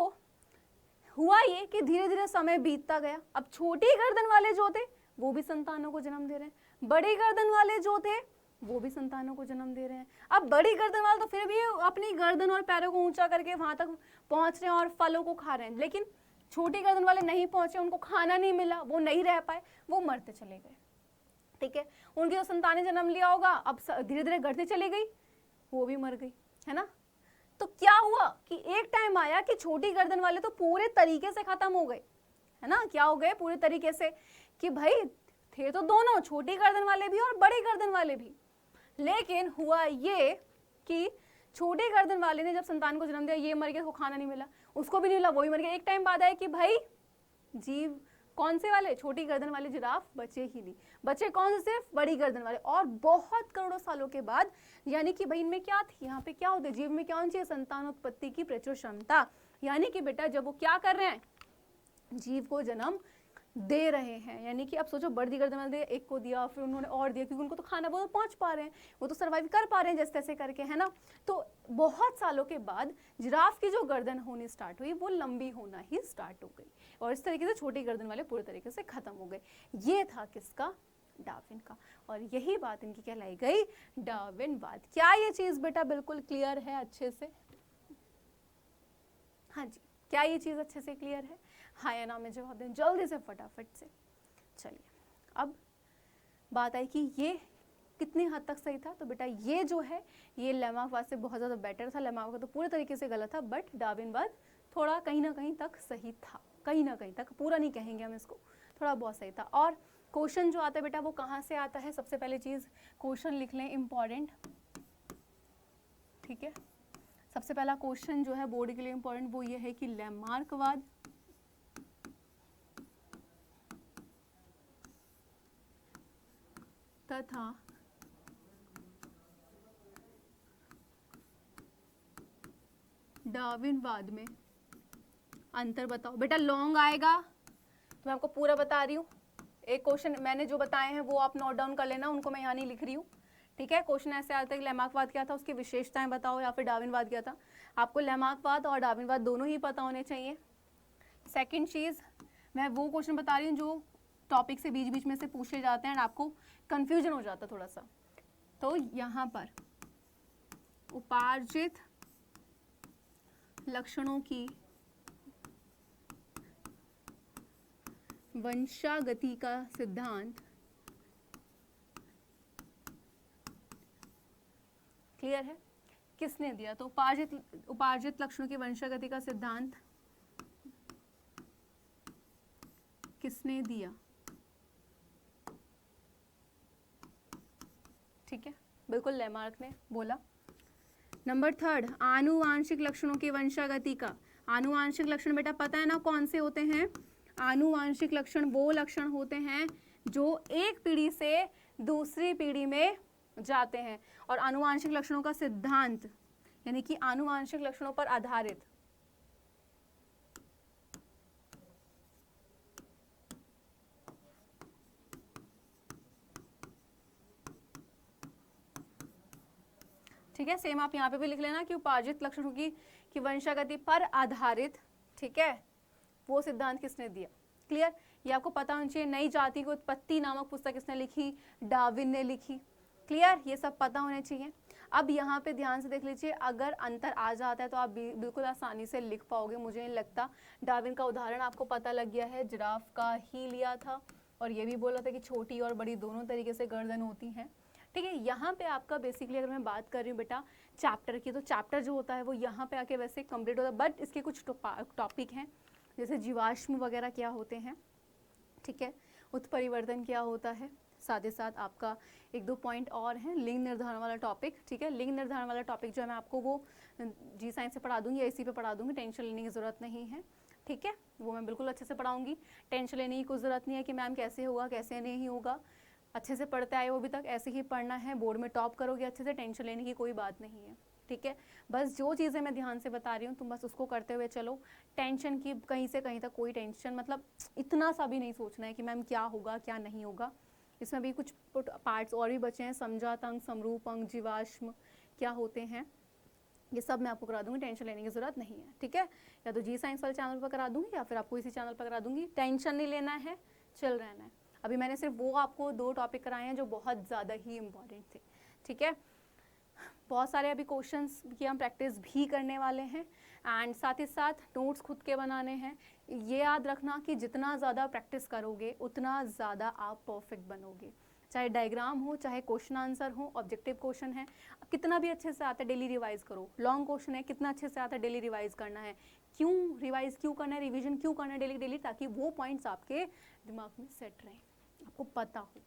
हुआ ये कि धीरे धीरे समय बीतता गया। अब छोटी गर्दन वाले जो थे वो भी संतानों को जन्म दे रहे हैं, बड़ी गर्दन वाले जो थे वो भी संतानों को जन्म दे रहे हैं। अब बड़ी गर्दन वाले तो फिर भी अपनी गर्दन और पैरों को ऊंचा करके वहां तक पहुंच रहे हैं और फलों को खा रहे हैं, लेकिन छोटी गर्दन वाले नहीं पहुंचे, उनको खाना नहीं मिला, वो नहीं रह पाए, वो मरते चले गए। ठीक है, उनकी जो संतानें जन्म लिया होगा, अब धीरे धीरे घटती चली गई, वो भी मर गई, है ना। तो क्या हुआ कि एक टाइम आया कि छोटी गर्दन वाले तो पूरे तरीके से खत्म हो गए, है ना। क्या हो गए? पूरे तरीके से, कि भाई थे तो दोनों, छोटी गर्दन वाले भी और बड़ी गर्दन वाले भी। लेकिन हुआ ये कि छोटे गर्दन वाले ने जब संतान को जन्म दिया, ये मर गया, उसको खाना नहीं मिला, उसको भी नहीं मिला, वो भी मर गया। एक टाइम बाद आया कि भाई जीव कौन से वाले? छोटी गर्दन वाले जिराफ बचे ही नहीं। बचे कौन से? सिर्फ बड़ी गर्दन वाले। और बहुत करोड़ों सालों के बाद, यानी कि भाई इनमें क्या थी, यहाँ पे क्या होता है, जीव में क्या होनी चाहिए? संतानोत्पत्ति की प्रचुर क्षमता। यानी कि बेटा जब वो क्या कर रहे हैं, जीव को जन्म दे रहे हैं, यानी कि अब सोचो बड़ी गर्दन वाले एक को दिया, फिर उन्होंने और दिया, क्योंकि उनको तो खाना, वो तो पहुंच पा रहे हैं, वो तो सर्वाइव कर पा रहे हैं जैसे तैसे करके, है ना। तो बहुत सालों के बाद जिराफ की जो गर्दन होनी स्टार्ट हुई वो लंबी होना ही स्टार्ट हो गई, और इस तरीके से छोटी गर्दन वाले पूरे तरीके से खत्म हो गए। ये था किसका? डार्विन का। और यही बात इनकी कहलाई गई डार्विनवाद। क्या ये चीज बेटा बिल्कुल क्लियर है अच्छे से? हाँ जी, क्या ये चीज अच्छे से क्लियर है? हाँ या ना में जवाब दें जल्दी से, फटाफट से। चलिए अब बात आई कि ये कितनी हद तक सही था। तो बेटा ये जो है ये लेमार्कवाद से बहुत ज़्यादा बेटर था। लेमार्कवाद तो पूरे तरीके से गलत था, बट डार्विनवाद थोड़ा कहीं ना कहीं तक सही था, कहीं ना कहीं तक, पूरा नहीं कहेंगे हम इसको, थोड़ा बहुत सही था। और क्वेश्चन जो आता है बेटा वो कहाँ से आता है? सबसे पहले चीज़ क्वेश्चन लिख लें, इम्पॉर्टेंट, ठीक है। सबसे पहला क्वेश्चन जो है बोर्ड के लिए इम्पोर्टेंट वो ये है कि लेमार्कवाद तथा डार्विनवाद में अंतर बताओ। बेटा लॉन्ग आएगा तो मैं आपको पूरा बता रही हूँ। एक क्वेश्चन मैंने जो बताए हैं वो आप नोट डाउन कर लेना, उनको मैं यहाँ नहीं लिख रही हूँ, ठीक है। क्वेश्चन ऐसे आता है कि लेमार्कवाद क्या था, उसकी विशेषताएं बताओ, या फिर डार्विनवाद क्या था। आपको लेमार्कवाद और डार्विनवाद दोनों ही पता होने चाहिए। सेकंड चीज़, मैं वो क्वेश्चन बता रही हूँ जो टॉपिक से बीच बीच में से पूछे जाते हैं और आपको कंफ्यूजन हो जाता है थोड़ा सा। तो यहाँ पर उपार्जित लक्षणों की वंशागति का सिद्धांत क्लियर है? किसने दिया? तो उपार्जित लक्षणों की वंशागति का सिद्धांत किसने दिया? ठीक है, बिल्कुल लेमार्क ने बोला। नंबर थर्ड, आनुवांशिक लक्षणों की वंशागति का। आनुवांशिक लक्षण बेटा पता है ना कौन से होते हैं? आनुवांशिक लक्षण वो लक्षण होते हैं जो एक पीढ़ी से दूसरी पीढ़ी में जाते हैं। और आनुवांशिक लक्षणों का सिद्धांत यानी कि आनुवांशिक लक्षणों पर आधारित ठीक है, सेम आप यहाँ पे भी लिख लेना कि उपार्जित लक्षणों की वंशागति पर आधारित, ठीक है, वो सिद्धांत किसने दिया? क्लियर? ये आपको पता होना चाहिए। नई जाति की उत्पत्ति नामक पुस्तक किसने लिखी? डार्विन ने लिखी। क्लियर? ये सब पता होने चाहिए। अब यहाँ पे ध्यान से देख लीजिए, अगर अंतर आ जाता है तो आप बिल्कुल आसानी से लिख पाओगे, मुझे नहीं लगता। डार्विन का उदाहरण आपको पता लग गया है, जिराफ का ही लिया था, और ये भी बोला था कि छोटी और बड़ी दोनों तरीके से गर्दन होती हैं, ठीक है। यहाँ पे आपका बेसिकली अगर मैं बात कर रही हूँ बेटा चैप्टर की, तो चैप्टर जो होता है वो यहाँ पे आके वैसे कंप्लीट होता है, बट इसके कुछ टॉपिक हैं जैसे जीवाश्म वगैरह क्या होते हैं, ठीक है, उत्परिवर्तन क्या होता है, साथ ही साथ आपका एक दो पॉइंट और हैं, लिंग निर्धारण वाला टॉपिक, ठीक है। लिंग निर्धारण वाला टॉपिक जो है मैं आपको वो जी साइंस से पढ़ा दूंगी या इसी पे पढ़ा दूंगी, टेंशन लेने की ज़रूरत नहीं है, ठीक है। वो मैं बिल्कुल अच्छे से पढ़ाऊंगी, टेंशन लेने की कोई ज़रूरत नहीं है कि मैम कैसे होगा कैसे नहीं होगा। अच्छे से पढ़ते आए हो अभी तक, ऐसे ही पढ़ना है, बोर्ड में टॉप करोगे अच्छे से, टेंशन लेने की कोई बात नहीं है, ठीक है। बस जो चीज़ें मैं ध्यान से बता रही हूँ तुम बस उसको करते हुए चलो। टेंशन की कहीं से कहीं तक कोई टेंशन, मतलब इतना सा भी नहीं सोचना है कि मैम क्या होगा क्या नहीं होगा। इसमें भी कुछ पार्ट्स और भी बचे हैं, समझात अंग, समरूप अंग, जीवाश्म क्या होते हैं, ये सब मैं आपको करा दूंगी, टेंशन लेने की ज़रूरत नहीं है, ठीक है। या तो जी साइंस वाले चैनल पर करा दूंगी या फिर आपको इसी चैनल पर करा दूंगी, टेंशन नहीं लेना है, चल रहना है। अभी मैंने सिर्फ वो आपको 2 टॉपिक कराए हैं जो बहुत ज़्यादा ही इम्पॉर्टेंट थे, ठीक है। बहुत सारे अभी क्वेश्चंस की हम प्रैक्टिस भी करने वाले हैं, एंड साथ ही साथ नोट्स खुद के बनाने हैं। ये याद रखना कि जितना ज़्यादा प्रैक्टिस करोगे उतना ज़्यादा आप परफेक्ट बनोगे, चाहे डायग्राम हो, चाहे क्वेश्चन आंसर हो, ऑब्जेक्टिव क्वेश्चन है, कितना भी अच्छे से आता है डेली रिवाइज करो। लॉन्ग क्वेश्चन है, कितना अच्छे से आता है डेली रिवाइज करना है। क्यों रिवाइज क्यों करना है, रिवीजन क्यों करना है डेली डेली, ताकि वो पॉइंट्स आपके दिमाग में सेट रहें, आपको पता हो,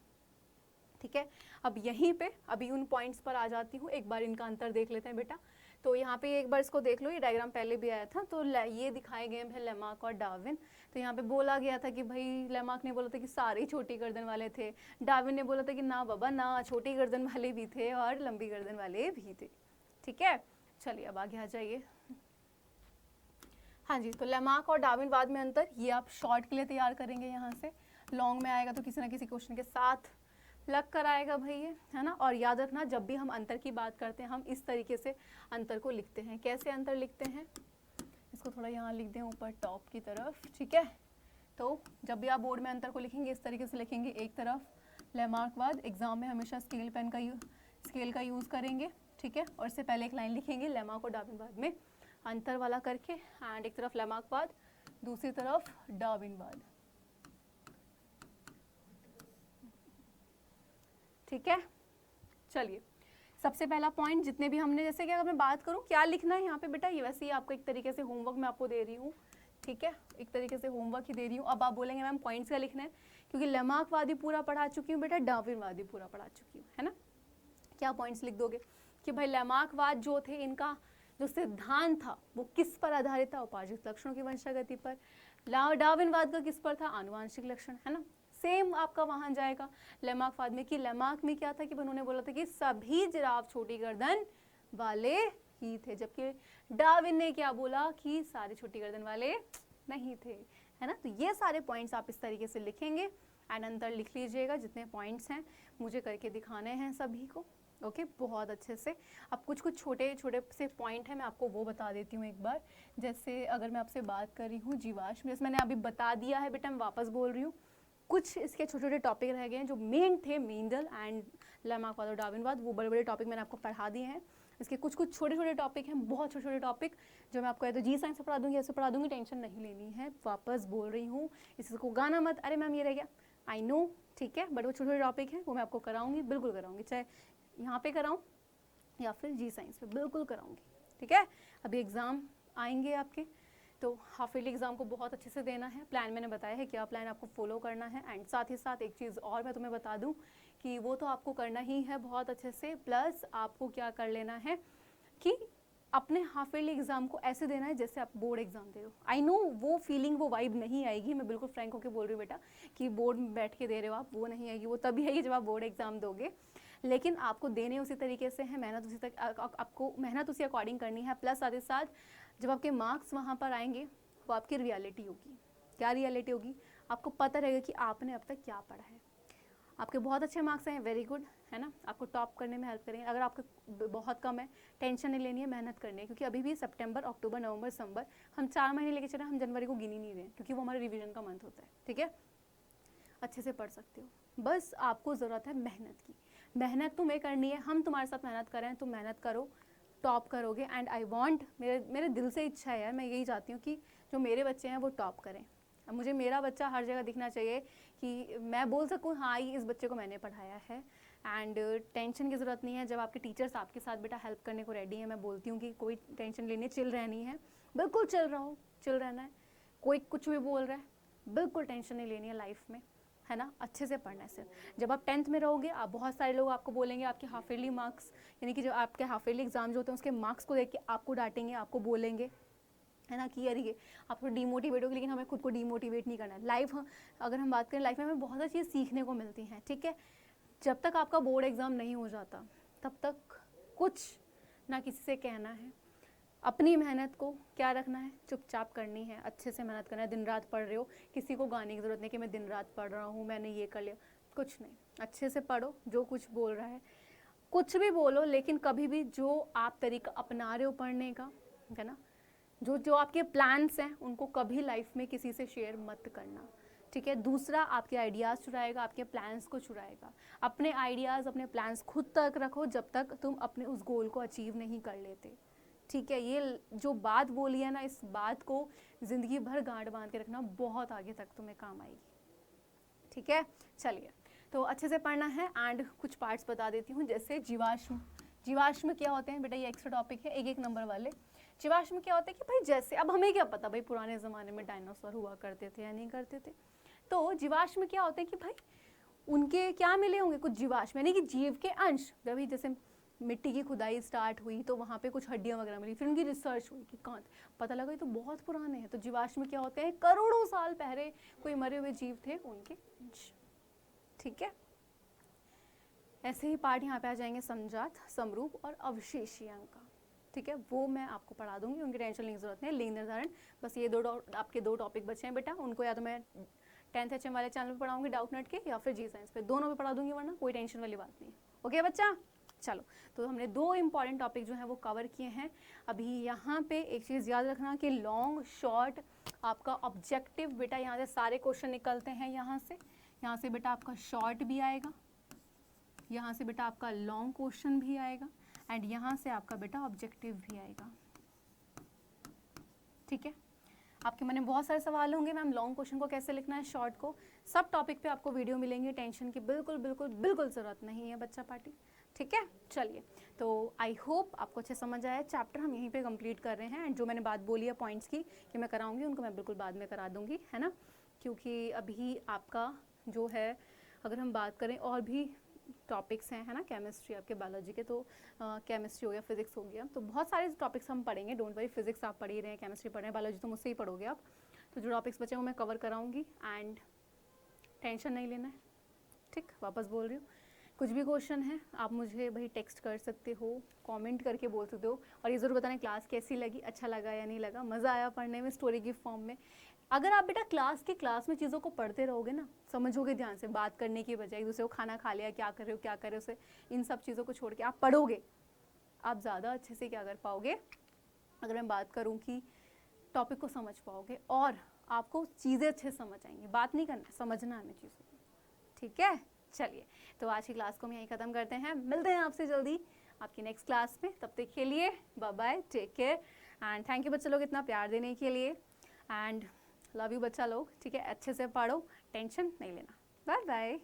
ठीक है। अब यहीं पे अभी उन पॉइंट्स पर आ जाती हूँ, एक बार इनका अंतर देख लेते हैं बेटा। तो यहाँ पे एक बार इसको देख लो, ये डायग्राम पहले भी आया था। तो ये दिखाए गए हैं लेमार्क और डार्विन। तो यहाँ पे बोला गया था कि भाई लेमार्क ने बोला था कि सारे छोटी गर्दन वाले थे, डार्विन ने बोला था कि ना बाबा ना, छोटी गर्दन वाले भी थे और लंबी गर्दन वाले भी थे। ठीक है, चलिए अब आगे आ जाइए। हाँ जी, तो लेमार्क और डार्विनवाद में अंतर, ये आप शॉर्ट के लिए तैयार करेंगे यहाँ से, लॉन्ग में आएगा तो किसी ना किसी क्वेश्चन के साथ लग कर आएगा भाई ये, है ना। और याद रखना, जब भी हम अंतर की बात करते हैं हम इस तरीके से अंतर को लिखते हैं। कैसे अंतर लिखते हैं, इसको थोड़ा यहाँ लिख दें ऊपर टॉप की तरफ, ठीक है। तो जब भी आप बोर्ड में अंतर को लिखेंगे इस तरीके से लिखेंगे, एक तरफ लेमार्कवाद, एग्जाम में हमेशा स्केल पेन का स्केल का यूज़ करेंगे, ठीक है। और इससे पहले एक लाइन लिखेंगे लेमार्क और डार्विनवाद में अंतर वाला करके, एंड एक तरफ लेमार्कवाद, दूसरी तरफ डार्विनवाद, ठीक है। चलिए, सबसे पहला पॉइंट, जितने भी हमने, जैसे कि अगर मैं बात करूं क्या लिखना है यहाँ पे बेटा, ये वैसे ही आपको एक तरीके से होमवर्क मैं आपको दे रही हूँ, ठीक है, एक तरीके से होमवर्क ही दे रही हूँ। अब आप बोलेंगे मैम पॉइंट्स का लिखना है, क्योंकि लेमार्कवादी पूरा पढ़ा चुकी हूँ बेटा, डार्विनवादी पूरा पढ़ा चुकी हूँ, है ना। क्या पॉइंट्स लिख दोगे कि भाई लेमार्कवाद जो थे, इनका जो सिद्धांत था वो किस पर आधारित था, उपार्जित लक्षणों की वंशागति पर। डार्विनवाद का किस पर था, आनुवांशिक लक्षण, है ना। सेम आपका वहां जाएगा लेमार्कवाद में, कि लेमार्क में क्या था कि उन्होंने बोला था कि सभी जिराफ छोटी गर्दन वाले ही थे, जबकि डार्विन ने क्या बोला कि सारे छोटी गर्दन वाले नहीं थे, है ना। तो ये सारे पॉइंट्स आप इस तरीके से लिखेंगे एंड अंतर लिख लीजिएगा, जितने पॉइंट्स हैं मुझे करके दिखाने हैं सभी को, ओके, बहुत अच्छे से। अब कुछ कुछ छोटे छोटे से पॉइंट है, मैं आपको वो बता देती हूँ एक बार। जैसे अगर मैं आपसे बात कर रही हूँ जीवाश्म, जैसे मैंने अभी बता दिया है बेटा, मैं वापस बोल रही हूँ, कुछ इसके छोटे छोटे टॉपिक रह गए हैं जो मेन थे, मेंडल एंड लेमार्कवाद और डार्विनवाद, वो बड़े बड़े टॉपिक मैंने आपको पढ़ा दिए हैं। इसके कुछ कुछ छोटे छोटे टॉपिक हैं, बहुत छोटे छोटे टॉपिक, जो मैं आपको या तो जी साइंस से पढ़ा दूंगी, ऐसे पढ़ा दूंगी, टेंशन नहीं लेनी है। वापस बोल रही हूँ, इसको गाना मत, अरे मैम ये रह गया, आई नो, ठीक है, बट वो छोटे छोटे टॉपिक हैं, वो मैं आपको कराऊंगी, बिल्कुल कराऊंगी, चाहे यहाँ पे कराऊँ या फिर जी साइंस पे, बिल्कुल कराऊंगी, ठीक है। अभी एग्ज़ाम आएंगे आपके, तो हाफ ईयरली एग्जाम को बहुत अच्छे से देना है। प्लान मैंने बताया है, क्या प्लान आपको फॉलो करना है। एंड साथ ही साथ एक चीज़ और मैं तुम्हें बता दूं कि वो तो आपको करना ही है बहुत अच्छे से, प्लस आपको क्या कर लेना है कि अपने हाफ ईयरली एग्जाम को ऐसे देना है जैसे आप बोर्ड एग्जाम दे रहे हो। आई नो वो फीलिंग, वो वाइब नहीं आएगी, मैं बिल्कुल फ्रैंक होकर बोल रही हूँ बेटा, कि बोर्ड में बैठ के दे रहे हो आप, वो नहीं आएगी, वो तभी आएगी जब आप बोर्ड एग्जाम दोगे। लेकिन आपको देने उसी तरीके से है, मेहनत उसी तक, आपको मेहनत उसी अकॉर्डिंग करनी है। प्लस साथ ही साथ जब आपके मार्क्स वहाँ पर आएंगे, वो आपकी रियलिटी होगी। क्या रियलिटी होगी, आपको पता रहेगा कि आपने अब तक क्या पढ़ा है। आपके बहुत अच्छे मार्क्स हैं, वेरी गुड, है ना, आपको टॉप करने में हेल्प करेंगे। अगर आपका बहुत कम है, टेंशन नहीं लेनी है, मेहनत करनी है, क्योंकि अभी भी सितंबर, अक्टूबर, नवंबर, दिसंबर, हम 4 महीने लेके चले, हम जनवरी को गिन ही नहीं रहे, क्योंकि वो हमारे रिवीजन का मंथ होता है, ठीक है। अच्छे से पढ़ सकते हो, बस आपको ज़रूरत है मेहनत की। मेहनत तुम्हें करनी है, हम तुम्हारे साथ मेहनत करें, तुम मेहनत करो, टॉप करोगे। एंड आई वांट, मेरे दिल से इच्छा है, मैं यही चाहती हूँ कि जो मेरे बच्चे हैं वो टॉप करें। अब मुझे मेरा बच्चा हर जगह दिखना चाहिए कि मैं बोल सकूँ हाँ इस बच्चे को मैंने पढ़ाया है। एंड टेंशन की ज़रूरत नहीं है, जब आपके टीचर्स आपके साथ बेटा हेल्प करने को रेडी है, मैं बोलती हूँ कि कोई टेंशन लेने, चिल रहनी है, बिल्कुल चिल रहो, चिल रहना है। कोई कुछ भी बोल रहा है, बिल्कुल टेंशन नहीं लेनी है लाइफ में, है ना, अच्छे से पढ़ना है सिर्फ। जब आप 10th में रहोगे, आप बहुत सारे लोग आपको बोलेंगे, आपके हाफ ईयरली मार्क्स, यानी कि जो आपके हाफ ईयरली एग्जाम जो होते हैं उसके मार्क्स को देख के आपको डांटेंगे, आपको बोलेंगे, है ना, कि यार ये आपको डिमोटिवेट होगी। लेकिन हमें खुद को डिमोटिवेट नहीं करना है। लाइफ, अगर हम बात करें लाइफ में, हमें बहुत सारी चीज़ सीखने को मिलती हैं, ठीक है। जब तक आपका बोर्ड एग्ज़ाम नहीं हो जाता तब तक कुछ ना किसी से कहना है, अपनी मेहनत को क्या रखना है, चुपचाप करनी है, अच्छे से मेहनत करना है। दिन रात पढ़ रहे हो, किसी को गाने की ज़रूरत नहीं कि मैं दिन रात पढ़ रहा हूँ, मैंने ये कर लिया, कुछ नहीं, अच्छे से पढ़ो। जो कुछ बोल रहा है कुछ भी बोलो, लेकिन कभी भी जो आप तरीका अपना रहे हो पढ़ने का, है ना, जो आपके प्लान्स हैं उनको कभी लाइफ में किसी से शेयर मत करना, ठीक है। दूसरा आपके आइडियाज़ चुराएगा, आपके प्लान्स को चुराएगा। अपने आइडियाज़, अपने प्लान्स खुद तक रखो जब तक तुम अपने उस गोल को अचीव नहीं कर लेते, ठीक है। ये जो बात बोली है ना, इस बात को ज़िंदगी भर गांठ बांध के रखना, बहुत आगे तक तुम्हें काम आएगी, ठीक है। चलिए, तो अच्छे से पढ़ना है। एंड कुछ पार्ट्स बता देती हूँ, जैसे जीवाश्म। जीवाश्म क्या होते हैं बेटा, ये एक्स्ट्रा टॉपिक है, एक नंबर वाले। जीवाश्म क्या होता है कि भाई जैसे, अब हमें क्या पता भाई पुराने ज़माने में डायनासोर हुआ करते थे या नहीं करते थे। तो जीवाश्म क्या होते हैं कि भाई उनके क्या मिले होंगे, कुछ जीवाश्म यानी कि जीव के अंश। जब जैसे मिट्टी की खुदाई स्टार्ट हुई तो वहाँ पे कुछ हड्डियाँ वगैरह मिली, फिर उनकी रिसर्च हुई कि कहाँ, पता लगा ये तो बहुत पुराने हैं। तो जीवाश्म क्या होते हैं, करोड़ों साल पहले कोई मरे हुए जीव थे उनके अंश। ठीक है, ऐसे ही पार्ट यहाँ पे आ जाएंगे समजात, समरूप और अवशेषीयांक का। ठीक है, वो मैं आपको पढ़ा दूंगी, उनकी टेंशन लेने की जरूरत नहीं। लिंग निर्धारण, बस ये आपके दो टॉपिक बचे हैं बेटा, उनको या तो मैं 10th HM वाले चैनल पे पढ़ाऊंगी डाउट नेट के, या फिर जी साइंस पे, दोनों पे पढ़ा दूंगी, वरना कोई टेंशन वाली बात नहीं है। ओके बच्चा, चलो, तो हमने 2 इंपॉर्टेंट टॉपिक जो है वो कवर किए हैं। अभी यहाँ पे एक चीज़ याद रखना कि लॉन्ग शॉर्ट आपका ऑब्जेक्टिव बेटा, यहाँ से सारे क्वेश्चन निकलते हैं। यहाँ से बेटा आपका शॉर्ट भी आएगा, यहाँ से बेटा आपका लॉन्ग क्वेश्चन भी आएगा, एंड यहाँ से आपका बेटा ऑब्जेक्टिव भी आएगा। ठीक है, आपके मन में बहुत सारे सवाल होंगे, मैम लॉन्ग क्वेश्चन को कैसे लिखना है, शॉर्ट को, सब टॉपिक पे आपको वीडियो मिलेंगे, टेंशन की बिल्कुल बिल्कुल बिल्कुल ज़रूरत नहीं है बच्चा पार्टी। ठीक है, चलिए, तो आई होप आपको अच्छे समझ आया। चैप्टर हम यहीं पे कंप्लीट कर रहे हैं, एंड जो मैंने बात बोली है पॉइंट्स की कि मैं कराऊंगी, उनको मैं बिल्कुल बाद में करा दूंगी, है ना, क्योंकि अभी आपका जो है, अगर हम बात करें और भी टॉपिक्स हैं, है ना, केमिस्ट्री आपके बायोलॉजी के, तो केमिस्ट्री हो गया, फिजिक्स हो गया, तो बहुत सारे टॉपिक्स हम पढ़ेंगे, डोंट वरी। फिजिक्स आप पढ़ ही रहे हैं, केमिस्ट्री पढ़ रहे हैं, बायोलॉजी तो मुझसे ही पढ़ोगे आप, तो जो टॉपिक्स बचे वो मैं कवर कराऊंगी, एंड टेंशन नहीं लेना है। ठीक, वापस बोल रही हूँ, कुछ भी क्वेश्चन है आप मुझे भाई टेक्स्ट कर सकते हो, कमेंट करके बोल सकते हो, और ये ज़रूर बताना क्लास कैसी लगी, अच्छा लगा या नहीं लगा, मज़ा आया पढ़ने में स्टोरी की फॉर्म में। अगर आप बेटा क्लास में चीज़ों को पढ़ते रहोगे ना, समझोगे ध्यान से, बात करने की बजाय एक दूसरे को खाना खा लिया, क्या कर रहे हो क्या कर रहे हो, उसे इन सब चीज़ों को छोड़ के आप पढ़ोगे, आप ज़्यादा अच्छे से क्या कर पाओगे, अगर मैं बात करूँ कि टॉपिक को समझ पाओगे, और आपको चीज़ें अच्छे से समझ आएंगी। बात नहीं करना, समझना हमें चीज़ों को। ठीक है, चलिए, तो आज की क्लास को हम यहीं ख़त्म करते हैं, मिलते हैं आपसे जल्दी आपकी नेक्स्ट क्लास में, तब तक के लिए bye bye, take care, and thank you बच्चे लोग इतना प्यार देने के लिए, एंड लव यू बच्चा लोग। ठीक है, अच्छे से पढ़ो, टेंशन नहीं लेना, बाय बाय।